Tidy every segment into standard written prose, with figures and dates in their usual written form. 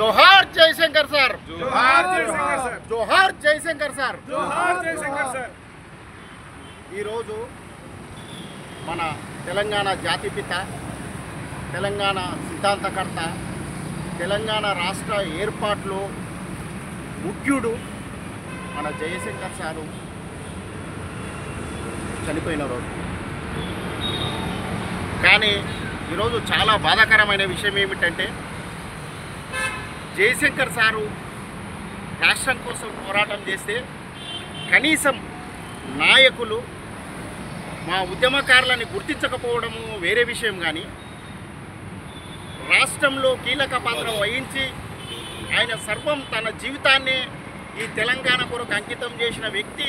जोहार जयशंकर सर, जोहार जयशंकर सर, जोहार जयशंकर सर, जोहार जयशंकर सर। మన తెలంగాణ జాతిపిత, తెలంగాణ సిద్ధాంతకర్త, తెలంగాణ రాష్ట్ర ఏర్పాటులో ముఖ్యుడు మన జయశంకర్ సారు చనిపోయిన రోజు. కానీ ఈరోజు చాలా బాధాకరమైన విషయం ఏమిటంటే, జయశంకర్ సారు రాష్ట్రం కోసం పోరాటం చేస్తే కనీసం నాయకులు మా ఉద్యమకారులని గుర్తించకపోవడము వేరే విషయం, కానీ రాష్ట్రంలో కీలక పాత్ర వహించి ఆయన సర్వం తన జీవితాన్ని ఈ తెలంగాణ కొరకు అంకితం చేసిన వ్యక్తి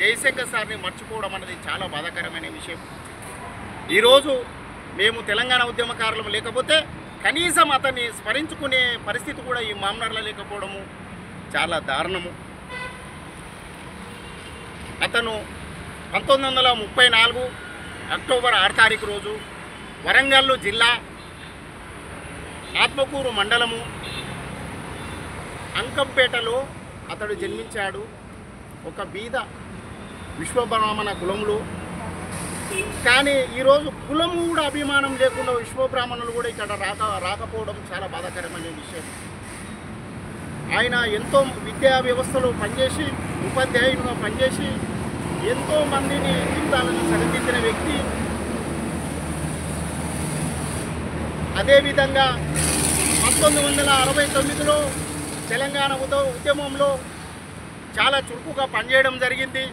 జయశంకర్ సార్ని మర్చిపోవడం అనేది చాలా బాధాకరమైన విషయం. ఈరోజు మేము తెలంగాణ ఉద్యమకారులు లేకపోతే కనీసం అతన్ని స్మరించుకునే పరిస్థితి కూడా ఈ మామ్నార్లో లేకపోవడము చాలా దారుణము. అతను 1934 అక్టోబర్ 6 తారీఖు రోజు వరంగల్ జిల్లా ఆత్మకూరు మండలము అంకంపేటలో అతడు జన్మించాడు. ఒక బీద విశ్వబ్రాహ్మణ కులంలో. కానీ ఈరోజు కులము కూడా అభిమానం లేకుండా విశ్వబ్రాహ్మణులు కూడా ఇక్కడ రాకపోవడం చాలా బాధాకరమైన విషయం. ఆయన ఎంతో విద్యా వ్యవస్థలో పనిచేసి ఉపాధ్యాయునిగా పనిచేసి ఎంతో మందిని జీవితాలను సరిదిద్దిన వ్యక్తి. అదేవిధంగా 1969లో తెలంగాణ ఉద్యమంలో చాలా చురుకుగా పనిచేయడం జరిగింది.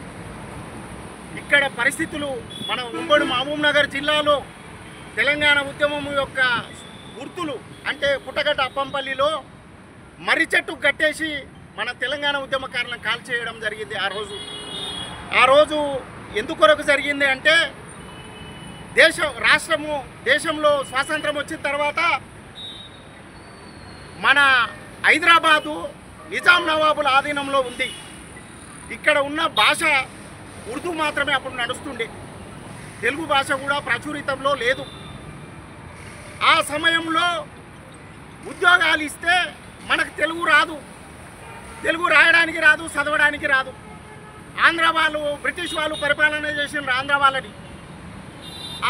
ఇక్కడ పరిస్థితులు మన ఉమ్మడి మహబూబ్ నగర్ జిల్లాలో తెలంగాణ ఉద్యమం యొక్క గుర్తులు అంటే పుట్టగడ్డ అప్పంపల్లిలో మర్రి చెట్టు కట్టేసి మన తెలంగాణ ఉద్యమకారులను కాల్చేయడం జరిగింది. ఆ రోజు ఎందుకొరకు జరిగింది అంటే, దేశంలో స్వాతంత్రం వచ్చిన తర్వాత మన హైదరాబాదు నిజాం నవాబుల ఆధీనంలో ఉంది. ఇక్కడ ఉన్న భాష ఉర్దూ మాత్రమే అప్పుడు నడుస్తుండే, తెలుగు భాష కూడా ప్రచురితంలో లేదు. ఆ సమయంలో ఉద్యోగాలు ఇస్తే మనకు తెలుగు రాదు, తెలుగు రాయడానికి రాదు, చదవడానికి రాదు. ఆంధ్ర వాళ్ళు, బ్రిటిష్ వాళ్ళు పరిపాలన చేసిన ఆంధ్ర వాళ్ళని.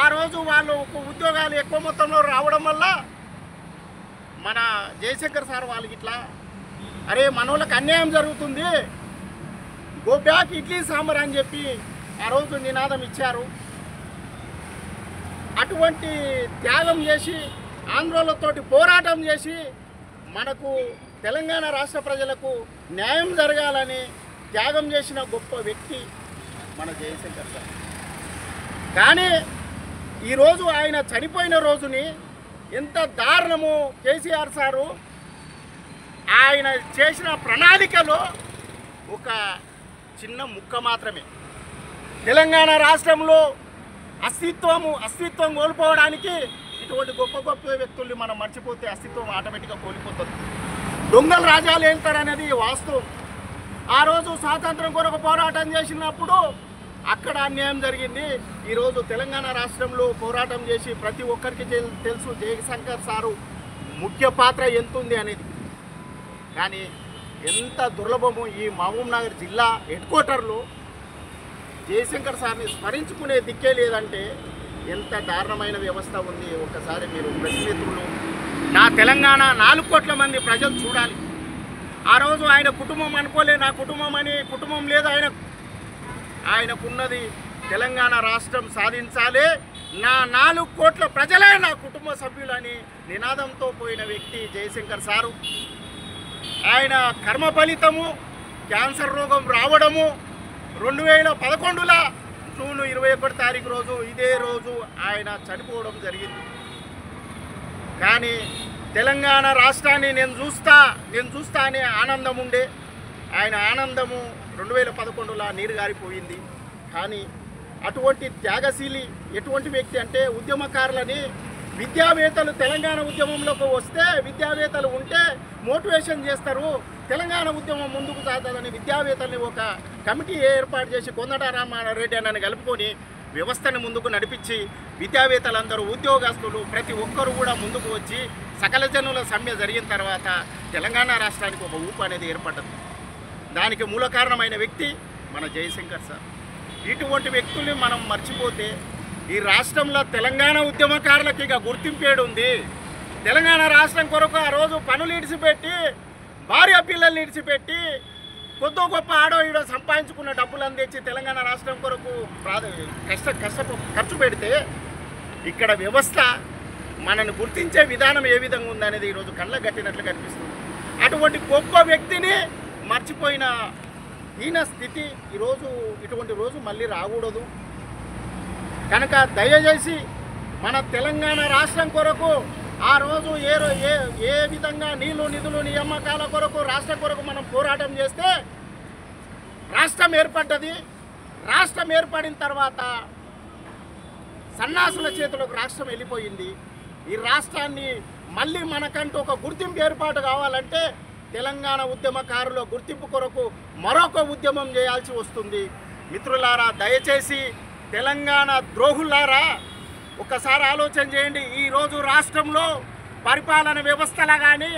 ఆ రోజు వాళ్ళు ఉద్యోగాలు ఎక్కువ మొత్తంలో రావడం వల్ల మన జయశంకర్ సార్ వాళ్ళకి ఇట్లా, అరే మనోళ్ళకి అన్యాయం జరుగుతుంది, గో బ్యాక్ ఇడ్లీ సాంబార్ అని చెప్పి ఆ రోజు నినాదం ఇచ్చారు. అటువంటి త్యాగం చేసి ఆంధ్రోళ్ళతోటి పోరాటం చేసి మనకు తెలంగాణ రాష్ట్ర ప్రజలకు న్యాయం జరగాలని త్యాగం చేసిన గొప్ప వ్యక్తి మన జయశంకర్ సార్. కానీ ఈరోజు ఆయన చనిపోయిన రోజుని ఎంత దారుణము. కేసీఆర్ సారు ఆయన చేసిన ప్రణాళికలో ఒక చిన్న ముక్క మాత్రమే. తెలంగాణ రాష్ట్రంలో అస్తిత్వం కోల్పోవడానికి ఇటువంటి గొప్ప గొప్ప వ్యక్తుల్ని మనం మర్చిపోతే అస్తిత్వం ఆటోమేటిక్గా కోల్పోతుంది. దొంగలు రాజ్యాలు వెళ్తారనేది వాస్తవం. ఆ రోజు స్వాతంత్రం కొరకు పోరాటం చేసినప్పుడు అక్కడ అన్యాయం జరిగింది. ఈరోజు తెలంగాణ రాష్ట్రంలో పోరాటం చేసి ప్రతి ఒక్కరికి తెలుసు జయశంకర్ సారు ముఖ్య పాత్ర ఎంత ఉంది అనేది. కానీ ఎంత దుర్లభము, ఈ మహబూబ్ నగర్ జిల్లా హెడ్ క్వార్టర్లో జయశంకర్ సార్ని స్మరించుకునే దిక్కే లేదంటే ఎంత దారుణమైన వ్యవస్థ ఉంది. ఒకసారి మీరు ప్రెస్ మిత్రులు, నా తెలంగాణ 4 కోట్ల మంది ప్రజలు చూడాలి. ఆ రోజు ఆయన కుటుంబం అనుకోలే, నా కుటుంబం అని కుటుంబం లేదు ఆయనకున్నది తెలంగాణ రాష్ట్రం సాధించాలి, నా 4 కోట్ల ప్రజలే నా కుటుంబ సభ్యులని నినాదంతో పోయిన వ్యక్తి జయశంకర్ సారు. ఆయన కర్మ ఫలితము క్యాన్సర్ రోగం రావడము 2011లో జూన్ 21 తారీఖు రోజు, ఇదే రోజు ఆయన చనిపోవడం జరిగింది. కానీ తెలంగాణ రాష్ట్రాన్ని నేను చూస్తా అనే ఆనందం ఉండే, ఆయన ఆనందము 2011లో నీరు గారిపోయింది. కానీ అటువంటి త్యాగశీలి ఎటువంటి వ్యక్తి అంటే, ఉద్యమకారులని విద్యావేత్తలు తెలంగాణ ఉద్యమంలోకి వస్తే విద్యావేత్తలు ఉంటే మోటివేషన్ చేస్తారు, తెలంగాణ ఉద్యమం ముందుకు సాగుతుందని విద్యావేత్తల్ని ఒక కమిటీ ఏర్పాటు చేసి కొందట రామారెడ్డి అన్నని కలుపుకొని వ్యవస్థను ముందుకు నడిపించి విద్యావేత్తలందరూ ఉద్యోగస్తులు ప్రతి ఒక్కరు కూడా ముందుకు వచ్చి సకల జనుల సమ్మె జరిగిన తర్వాత తెలంగాణ రాష్ట్రానికి ఒక ఊపు అనేది ఏర్పడ్డది. దానికి మూల కారణమైన వ్యక్తి మన జయశంకర్ సార్. ఇటువంటి వ్యక్తుల్ని మనం మర్చిపోతే ఈ రాష్ట్రంలో తెలంగాణ ఉద్యమకారులకు ఇక గుర్తింపేడు ఉంది. తెలంగాణ రాష్ట్రం కొరకు ఆ రోజు పనులు ఇడిచిపెట్టి భార్య పిల్లల్ని ఇడిచిపెట్టి కొద్దో గొప్ప ఆడో ఈడో సంపాదించుకున్న డబ్బులు అందించి తెలంగాణ రాష్ట్రం కొరకు ఖర్చు పెడితే ఇక్కడ వ్యవస్థ మనను గుర్తించే విధానం ఏ విధంగా ఉందనేది ఈరోజు కళ్ళ గట్టినట్లు కనిపిస్తుంది. అటువంటి గొప్ప వ్యక్తిని మర్చిపోయిన ఈయన స్థితి ఈరోజు ఇటువంటి రోజు మళ్ళీ రాకూడదు. కనుక దయచేసి మన తెలంగాణ రాష్ట్రం కొరకు ఆ రోజు ఏ విధంగా నీళ్లు నిధులు నియామకాల కొరకు రాష్ట్రం కొరకు మనం పోరాటం చేస్తే రాష్ట్రం ఏర్పడ్డది. రాష్ట్రం ఏర్పడిన తర్వాత సన్నాసుల చేతులకు రాష్ట్రం వెళ్ళిపోయింది. ఈ రాష్ట్రాన్ని మళ్ళీ మనకంటూ ఒక గుర్తింపు ఏర్పాటు కావాలంటే తెలంగాణ ఉద్యమకారుల గుర్తింపు కొరకు మరొక ఉద్యమం చేయాల్సి వస్తుంది. మిత్రులారా, దయచేసి తెలంగాణ ద్రోహులారా ఒక్కసారి ఆలోచన చేయండి. ఈరోజు రాష్ట్రంలో పరిపాలన వ్యవస్థలా కానీ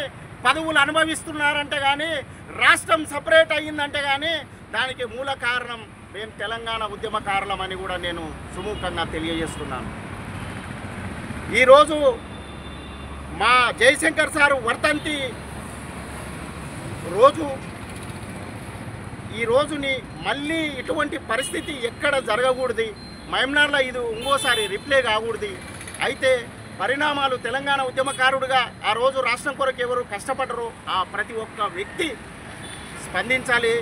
పదవులు అనుభవిస్తున్నారంటే కానీ రాష్ట్రం సపరేట్ అయ్యిందంటే కానీ దానికి మూల కారణం మేము తెలంగాణ ఉద్యమకారులమని కూడా నేను సుముఖంగా తెలియజేస్తున్నాను. ఈరోజు మా జయశంకర్ సారు వర్ధంతి రోజు ఈ రోజుని మళ్ళీ ఇటువంటి పరిస్థితి ఎక్కడ జరగకూడదు. మహమ్నార్లో ఇది ఇంకోసారి రిప్లే కాకూడదు. అయితే పరిణామాలు తెలంగాణ ఉద్యమకారుడుగా ఆ రోజు రాష్ట్రం కొరకు ఎవరు కష్టపడరో ఆ ప్రతి ఒక్క వ్యక్తి స్పందించాలి.